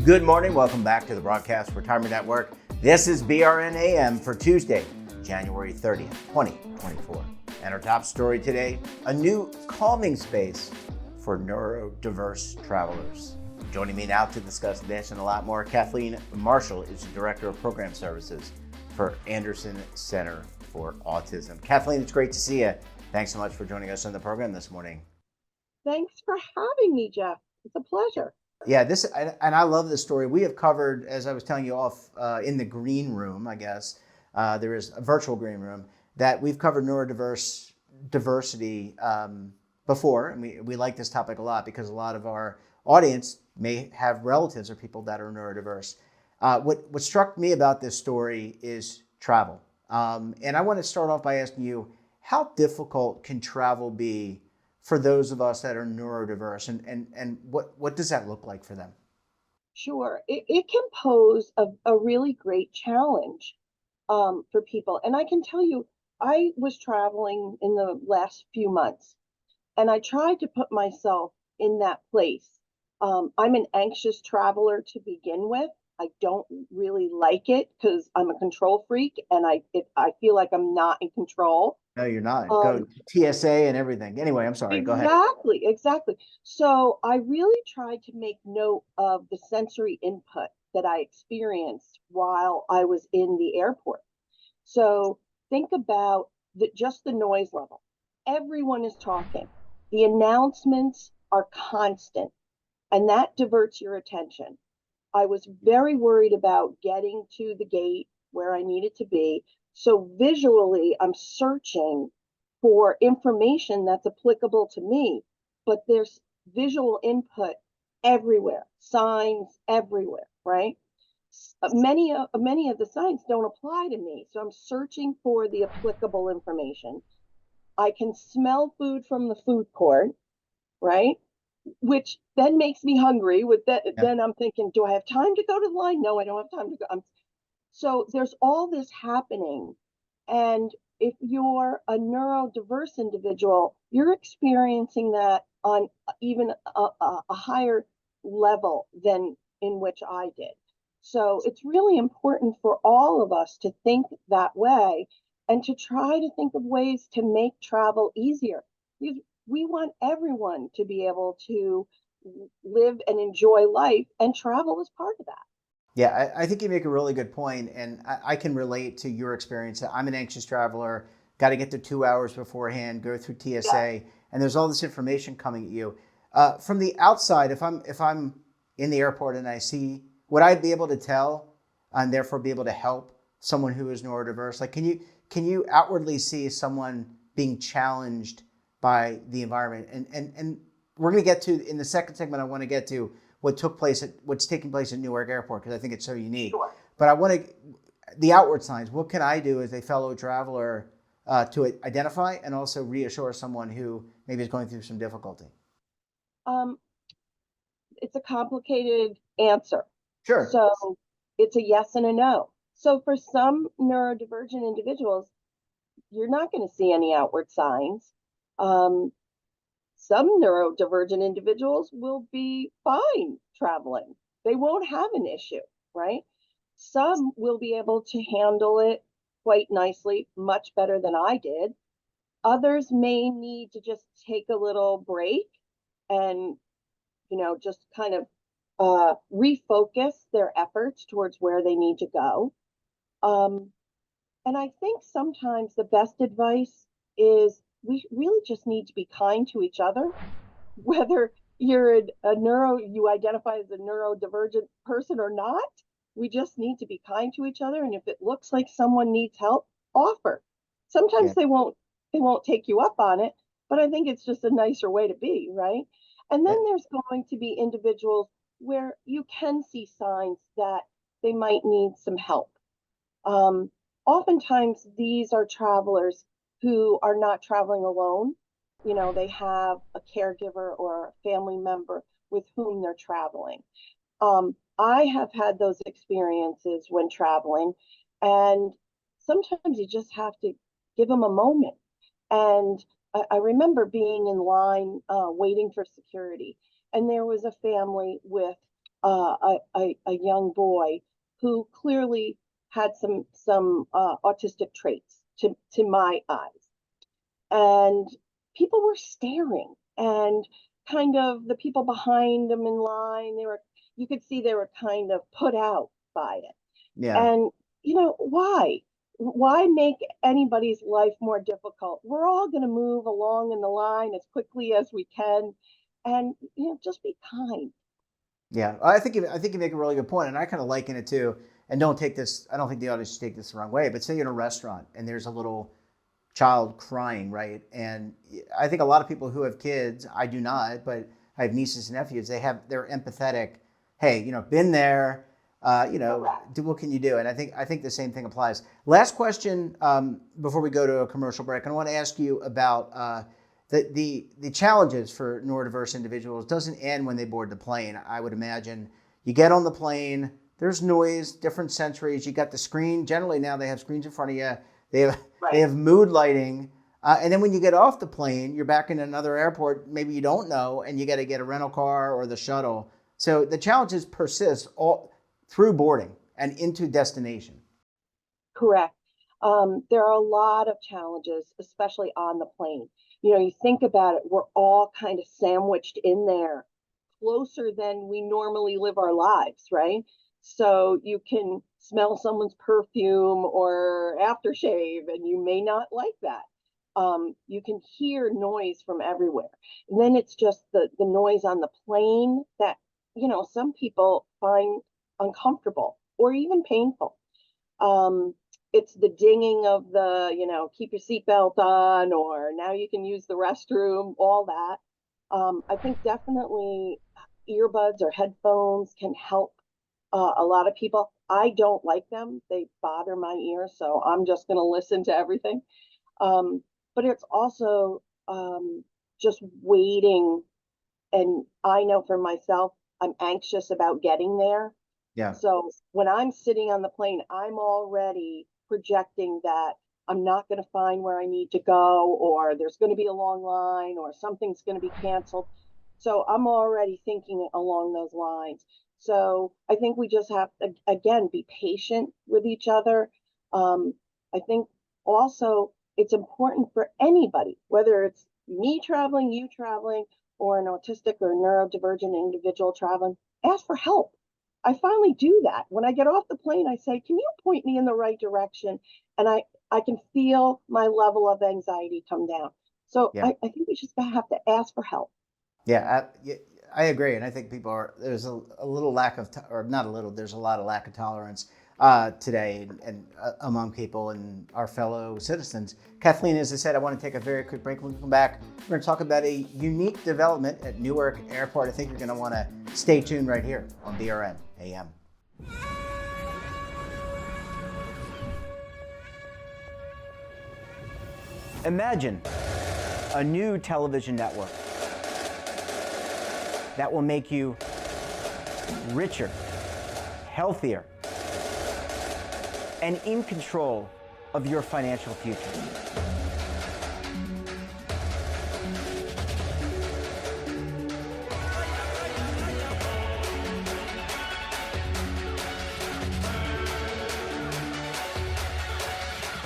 Good morning. Welcome back to the Broadcast Retirement Network. This is BRN AM for Tuesday, January 30th, 2024. And our top story today, a new calming space for neurodiverse travelers. Joining me now to discuss this and a lot more, Kathleen Marshall is the Director of Program Services for Anderson Center for Autism. Kathleen, it's great to see you. Thanks so much for joining us on the program this morning. Thanks for having me, Jeff. It's a pleasure. Yeah, and I love this story. We have covered, as I was telling you off in the green room, I guess, there is a virtual green room, that we've covered diversity before. And we like this topic a lot because a lot of our audience may have relatives or people that are neurodiverse. What struck me about this story is travel. And I want to start off by asking you, how difficult can travel be for those of us that are neurodiverse, and what does that look like for them? Sure. It can pose a really great challenge for people. And I can tell you, I was traveling in the last few months, and I tried to put myself in that place. I'm an anxious traveler to begin with. I don't really like it because I'm a control freak, and I feel like I'm not in control. No, you're not. Go TSA and everything. Anyway, I'm sorry. Go ahead. Exactly. So I really tried to make note of the sensory input that I experienced while I was in the airport. So think about just the noise level. Everyone is talking. The announcements are constant, and that diverts your attention. I was very worried about getting to the gate where I needed to be. So visually, I'm searching for information that's applicable to me, but there's visual input everywhere, signs everywhere, right? Many of the signs don't apply to me, so I'm searching for the applicable information. I can smell food from the food court, right? Which then makes me hungry. With that, then I'm thinking, do I have time to go to the line? No, I don't have time to go. So there's all this happening. And if you're a neurodiverse individual, you're experiencing that on even a higher level than in which I did. So it's really important for all of us to think that way and to try to think of ways to make travel easier. Because we want everyone to be able to live and enjoy life, and travel is part of that. Yeah, I think you make a really good point, and I can relate to your experience. I'm an anxious traveler, got to get there 2 hours beforehand, go through TSA, and there's all this information coming at you. From the outside, if I'm in the airport and I see, would I be able to tell and therefore be able to help someone who is neurodiverse? Like, can you outwardly see someone being challenged by the environment? And we're going to get to, in the second segment, I want to get to what's taking place at Newark Airport, because I think it's so unique. Sure. But I want the outward signs. What can I do as a fellow traveler to identify and also reassure someone who maybe is going through some difficulty? It's a complicated answer. Sure. So it's a yes and a no. So for some neurodivergent individuals, you're not going to see any outward signs. Some neurodivergent individuals will be fine traveling. They won't have an issue, right? Some will be able to handle it quite nicely, much better than I did. Others may need to just take a little break and, just kind of refocus their efforts towards where they need to go. And I think sometimes the best advice is we really just need to be kind to each other, whether you're you identify as a neurodivergent person or not. We just need to be kind to each other. And if it looks like someone needs help, offer. Sometimes they won't take you up on it, but I think it's just a nicer way to be, right? And then there's going to be individuals where you can see signs that they might need some help. Oftentimes these are travelers who are not traveling alone. They have a caregiver or a family member with whom they're traveling. I have had those experiences when traveling, and sometimes you just have to give them a moment. And I remember being in line waiting for security, and there was a family with a young boy who clearly had some autistic traits to my eyes, and people were staring, and kind of the people behind them in line, they were, you could see they were kind of put out by it. Yeah. And why make anybody's life more difficult? We're all going to move along in the line as quickly as we can, and just be kind. Yeah, I think you make a really good point, and I kind of liken it to, and don't take this. I don't think the audience should take this the wrong way, but say you're in a restaurant and there's a little child crying, right? And I think a lot of people who have kids, I do not, but I have nieces and nephews. They're empathetic. Hey, been there. What can you do? And I think the same thing applies. Last question before we go to a commercial break. I want to ask you about the challenges for neurodiverse individuals. Doesn't end when they board the plane. I would imagine you get on the plane. There's noise, different sensories. You got the screen. Generally now they have screens in front of you. They have they have mood lighting. And then when you get off the plane, you're back in another airport. Maybe you don't know, and you got to get a rental car or the shuttle. So the challenges persist all through boarding and into destination. Correct. There are a lot of challenges, especially on the plane. You think about it, we're all kind of sandwiched in there, closer than we normally live our lives, right? So you can smell someone's perfume or aftershave, and you may not like that. You can hear noise from everywhere. And then it's just the noise on the plane that, some people find uncomfortable or even painful. It's the dinging of the, keep your seatbelt on, or now you can use the restroom, all that. I think definitely earbuds or headphones can help a lot of people. I don't like them. They bother my ears, so I'm just going to listen to everything. But it's also just waiting. And I know for myself, I'm anxious about getting there. Yeah. So when I'm sitting on the plane, I'm already projecting that I'm not going to find where I need to go, or there's going to be a long line, or something's going to be canceled. So I'm already thinking along those lines. So I think we just have to, again, be patient with each other. I think also it's important for anybody, whether it's me traveling, you traveling, or an autistic or neurodivergent individual traveling, ask for help. I finally do that. When I get off the plane, I say, can you point me in the right direction? And I can feel my level of anxiety come down. So Yeah. I think we just have to ask for help. I agree, and I think there's a little lack of, or not a little, there's a lot of lack of tolerance today and among people and our fellow citizens. Kathleen, as I said, I want to take a very quick break. When we come back, we're going to talk about a unique development at Newark Airport. I think you're going to want to stay tuned right here on BRN AM. Imagine a new television network that will make you richer, healthier, and in control of your financial future.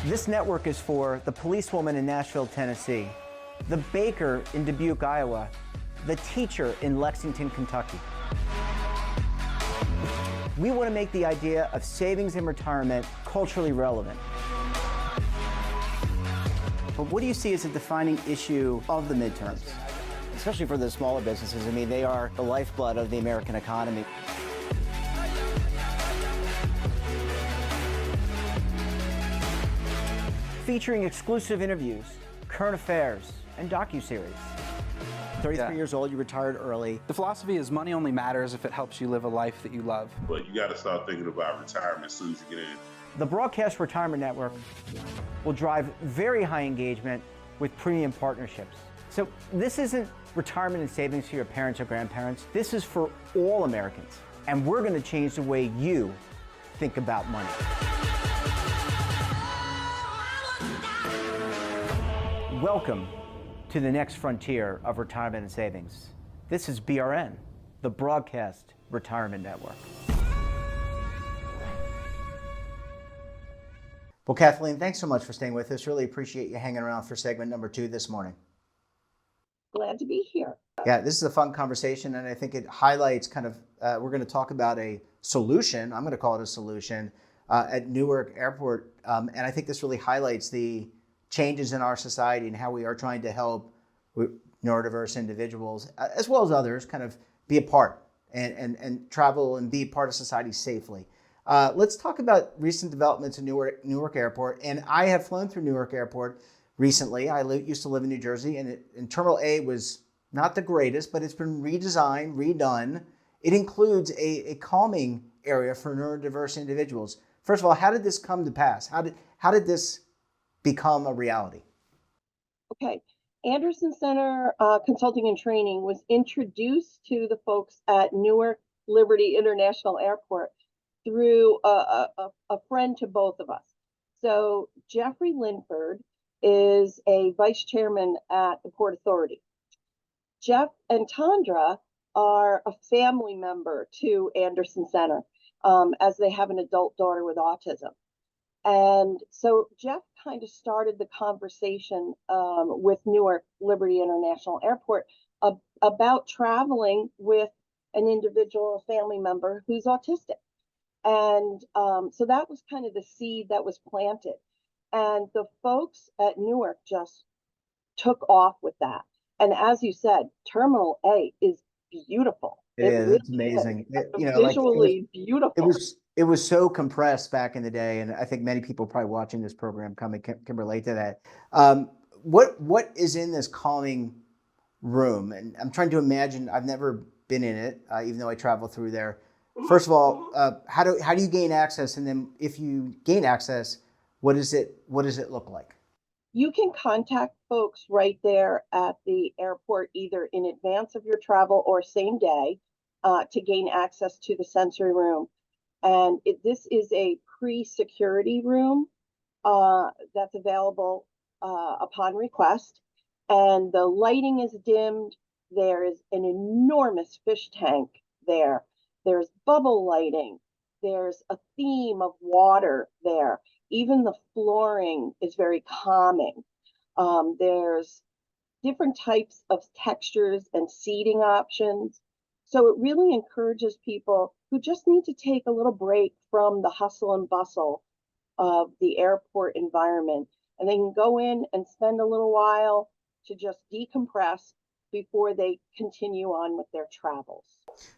This network is for the policewoman in Nashville, Tennessee, the baker in Dubuque, Iowa, the teacher in Lexington, Kentucky. We want to make the idea of savings and retirement culturally relevant. But what do you see as a defining issue of the midterms? Especially for the smaller businesses. I mean, they are the lifeblood of the American economy. Featuring exclusive interviews, current affairs, and docuseries. 33 years old, you retired early. The philosophy is money only matters if it helps you live a life that you love. But you got to start thinking about retirement as soon as you get in. The Broadcast Retirement Network will drive very high engagement with premium partnerships. So this isn't retirement and savings for your parents or grandparents. This is for all Americans. And we're going to change the way you think about money. Welcome to the next frontier of retirement and savings. This is BRN, the Broadcast retirement network. Well, Kathleen, thanks so much for staying with us. Really appreciate you hanging around for segment number 2 this morning. Glad to be here. Yeah, this is a fun conversation, and I think it highlights kind of, we're going to talk about a solution, I'm going to call it a solution, at Newark Airport. And I think this really highlights the changes in our society and how we are trying to help neurodiverse individuals, as well as others, kind of be a part and travel and be part of society safely. Let's talk about recent developments in Newark Airport. And I have flown through Newark Airport recently. I used to live in New Jersey, and Terminal A was not the greatest, but it's been redesigned, redone. It includes a calming area for neurodiverse individuals. First of all, how did this come to pass? How did this become a reality? Okay. Anderson Center Consulting and Training was introduced to the folks at Newark Liberty International Airport through a friend to both of us. So Jeffrey Linford is a vice chairman at the Port Authority. Jeff and Tandra are a family member to Anderson Center, as they have an adult daughter with autism. And so Jeff kind of started the conversation with Newark Liberty International Airport about traveling with an individual family member who's autistic. And so that was kind of the seed that was planted. And the folks at Newark just took off with that. And as you said, Terminal A is beautiful. It is. Really It's amazing. Visually beautiful. It was so compressed back in the day, and I think many people probably watching this program can relate to that. What is in this calming room? And I'm trying to imagine. I've never been in it, even though I travel through there. First of all, how do you gain access? And then if you gain access, what does it look like? You can contact folks right there at the airport, either in advance of your travel or same day, to gain access to the sensory room. And this is a pre-security room that's available upon request. And the lighting is dimmed. There is an enormous fish tank there. There's bubble lighting. There's a theme of water there. Even the flooring is very calming. There's different types of textures and seating options. So it really encourages people who just need to take a little break from the hustle and bustle of the airport environment. And they can go in and spend a little while to just decompress before they continue on with their travels.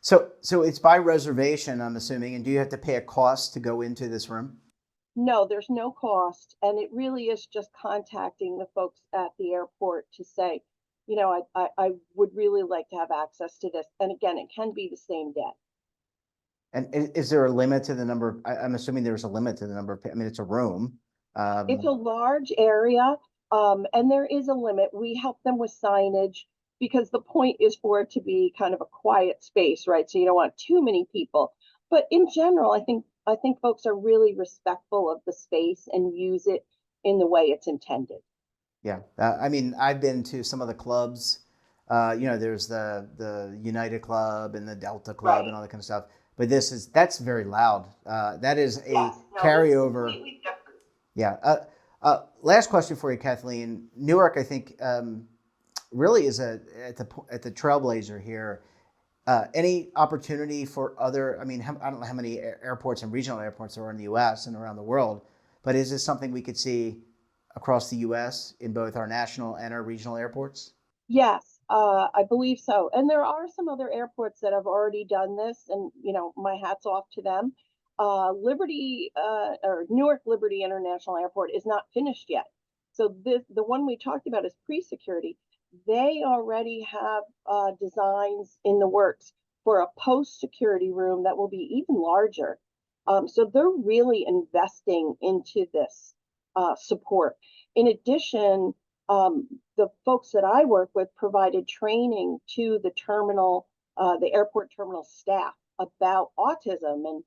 So it's by reservation, I'm assuming. And do you have to pay a cost to go into this room? No, there's no cost. And it really is just contacting the folks at the airport to say, you know, I would really like to have access to this. And again, it can be the same day. And is there a limit to the number? I'm assuming there's a limit to the number. I mean, it's a room. It's a large area, and there is a limit. We help them with signage because the point is for it to be kind of a quiet space, right? So you don't want too many people. But in general, I think folks are really respectful of the space and use it in the way it's intended. Yeah, I mean, I've been to some of the clubs. There's the United Club and the Delta Club Right. and all that kind of stuff. But that's very loud. That is a carryover. Yeah. Last question for you, Kathleen. Newark, I think, really is at the trailblazer here. Any opportunity for other? I mean, I don't know how many airports and regional airports there are in the U.S. and around the world, but is this something we could see across the U.S. in both our national and our regional airports? Yes, I believe so. And there are some other airports that have already done this, and my hat's off to them. Newark Liberty International Airport is not finished yet. So the one we talked about is pre-security. They already have designs in the works for a post-security room that will be even larger. So they're really investing into this support. In addition, the folks that I work with provided training to the airport terminal staff about autism and,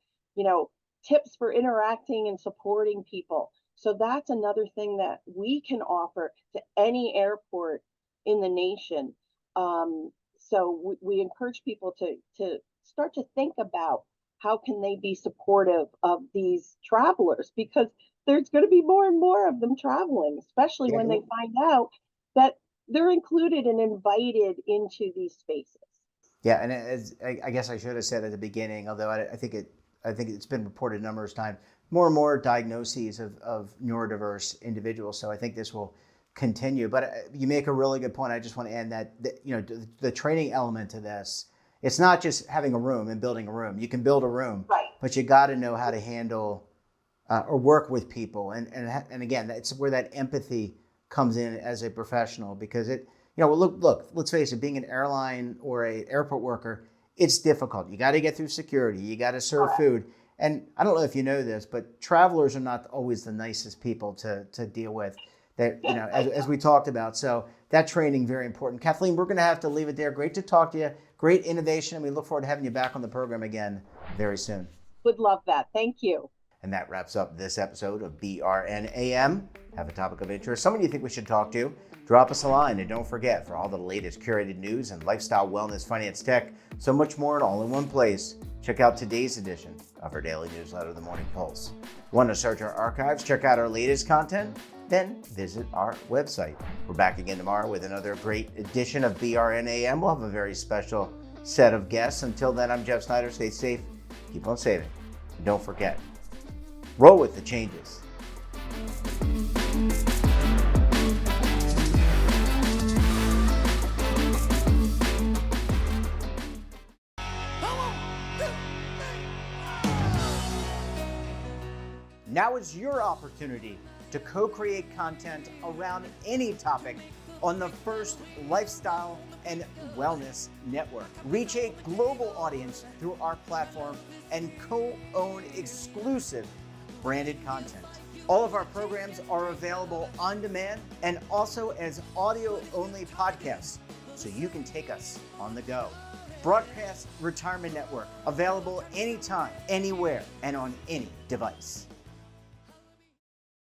tips for interacting and supporting people. So that's another thing that we can offer to any airport in the nation. So we encourage people to start to think about how can they be supportive of these travelers, because there's going to be more and more of them traveling, especially Yeah, when they find out that they're included and invited into these spaces. yeah, and as I guess I should have said at the beginning, although I think it's been reported numerous times, more and more diagnoses of neurodiverse individuals. So I think this will continue. But you make a really good point. I just want to add that the training element to this, it's not just having a room and building a room. You can build a room, Right. but you got to know how to handle or work with people. And again, that's where that empathy comes in as a professional, because look, let's face it, being an airline or a airport worker, it's difficult. You got to get through security. You got to serve food. And I don't know if you know this, but travelers are not always the nicest people to deal with. That, as we talked about. So that training, very important. Kathleen, we're going to have to leave it there. Great to talk to you. Great innovation. And we look forward to having you back on the program again very soon. Would love that. Thank you. And that wraps up this episode of BRNAM. Have a topic of interest, someone you think we should talk to, drop us a line. And don't forget, for all the latest curated news and lifestyle, wellness, finance, tech, so much more, and all in one place, check out today's edition of our daily newsletter, The Morning Pulse. Want to search our archives, check out our latest content? Then visit our website. We're back again tomorrow with another great edition of BRNAM. We'll have a very special set of guests. Until then, I'm Jeff Snyder. Stay safe, keep on saving, and don't forget, roll with the changes. Now is your opportunity to co-create content around any topic on the First Lifestyle and Wellness Network. Reach a global audience through our platform and co-own exclusive branded content. All of our programs are available on demand and also as audio-only podcasts, so you can take us on the go. Broadcast Retirement Network, available anytime, anywhere, and on any device.